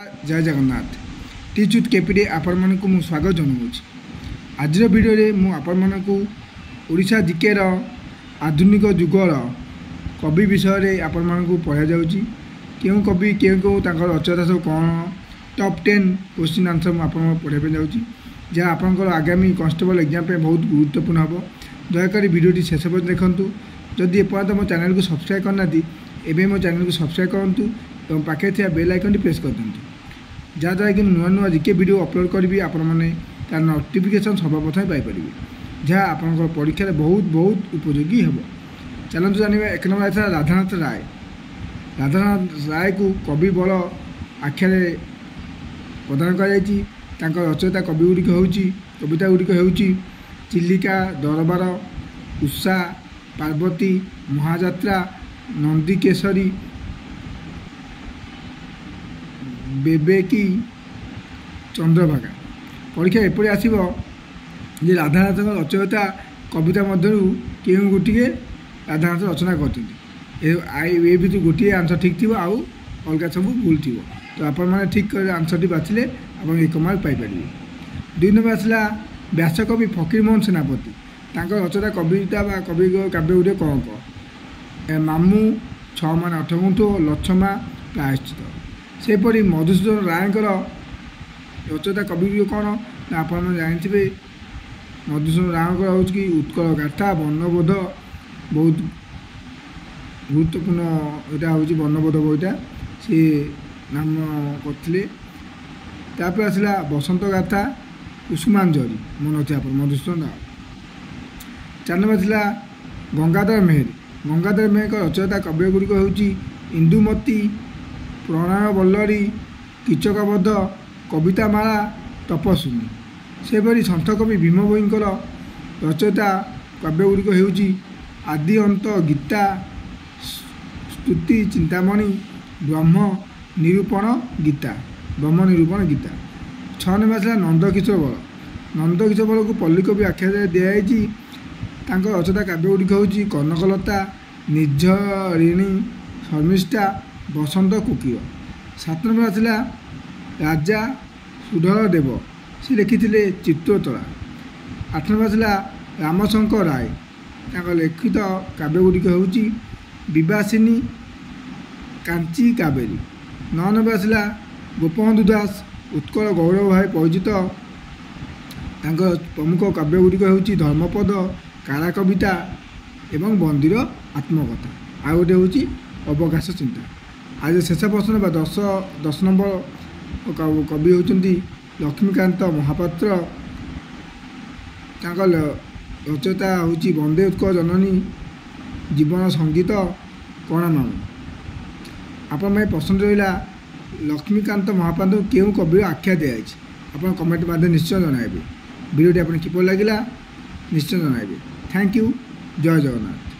जय जगन्नाथ टीचुट केपी आपण मानक मु स्वागत जनाऊँ। आज भिडियो मु आपण मानक ओडिशा जीकेर आधुनिक जुगर कवि विषय रे आपण मानक पढ़ा जाउची। केउ कवि केउ तांकर रचयिता सब कौन टॉप 10 क्वेश्चन आंसर मु आपण पढ़ाई जाउची, जहाँ आपंकर आगामी कांस्टेबल एग्जाम पे बहुत गुरुत्वपूर्ण हम। दयाकोरी भिडियोटी शेष पर्यंत देखंतु। जदि एपर्यंत मो चैनल को सब्सक्राइब करना एवं मो चैनल को सब्सक्राइब करूँ और पाखे थी बेल आइकन प्रेस कर दिंतु, जहाँद्वारा कि नुआ नुआ जीके वीडियो अपलोड करी आपण मैंने तार नोटिफिकेशन सर्वप्रथम पाइपर, जहाँ आपंकर परीक्षा बहुत बहुत उपयोगी हम। चलते जानवा एक नंबर था राधानाथ राय। राधानाथ राय को कवि बल आख्या प्रदान कर रचयिता कवि गुड़िक हूँ कविता गुड़िक हूँ चिलिका, दरबार, उषा, पार्वती, महाजात्रा, नंदीकेशरी, बेबेकी, चंद्रभागा। परीक्षा एपरी आसो जे राधानाथ रचयिता कविता मध्य केउ गोटे राधानाथ रचना कर भर गोटे आंसर ठीक थी आउ अलग सब भूल थी, तो आपण मैंने ठीक आंसर टी बाछिले आप 1 मार्क पाइपर। 2 नंबर आसला व्यासकवि फकीरमोहन सेनापति। रचयिता कविता कवि काव्य गुड़े कौन कह मामू 6 मान 8 गुंठ लक्षमा प्रायश्चित। सेपरी मधुसूदन रायकर रचयिता कवि गुड़ी कौन आप जानते मधुसूदन रायकर हूँ कि उत्कल गाथा वर्णबोध बहुत गुरुत्वपूर्ण यहाँ हूँ वर्णबोध बईटा सी नाम करते। आसला बसंत गाथा कुसुमांजलि मन अच्छे आप मधुसूदन राय। 4 नंबर था गंगाधर मेहर। गंगाधर मेहर रचयिता काव्य गुड़िक हूँ इंदुमती, प्रणय बल्लरी, कीचकबद्ध, कवितामाला, तपस्विनी। सेपरी सन्थ कवि भीम भोईंकर रचयिता काव्य गुड़िक हूँ आदि अंत, गीता, स्तुति, चिंतामणि, ब्रह्म निरूपण गीता। 6 नंबर था नंदकिशोर बल। नंदकिशोर बल को पल्लिकवि आख्या दिखाई। रचयिता काव्य गुड़िक हूँ कनकलता, निर्झरिणी, शर्मिष्ठा, बसंत कुकीर। 7 नंबर आसला राजा सुधर देव, से लिखी चित्रोतरा। 8 नंबर आसला रामशंकर राय। लिखित काव्य गुड़िक हूँ विवासिनी, कांची कावेरी। 9 नंबर आसला गोपबंधु दास, उत्कल गौरव भाई परिचित। प्रमुख काव्य गुड़िक हूँ धर्मपद, कारा कविता एवं बंदीर आत्मकथा। आ गोटे हूँ अवकाश चिंता। आज शेष प्रश्न 10 नंबर कवि होती लक्ष्मीकांत महापात्र। रचयिता हूँ वंदे उत्कल जननी, जीवन संगीत, कणामामू। आपण मैं पसंद रहा लक्ष्मीकांत महापात्र केउ कवि आख्या दिखाई आप कमेंट माध्यम निश्चय जनइबे। वीडियोटी आपको किपर लगे निश्चय जनइबे। Thank you. जय जगन्नाथ।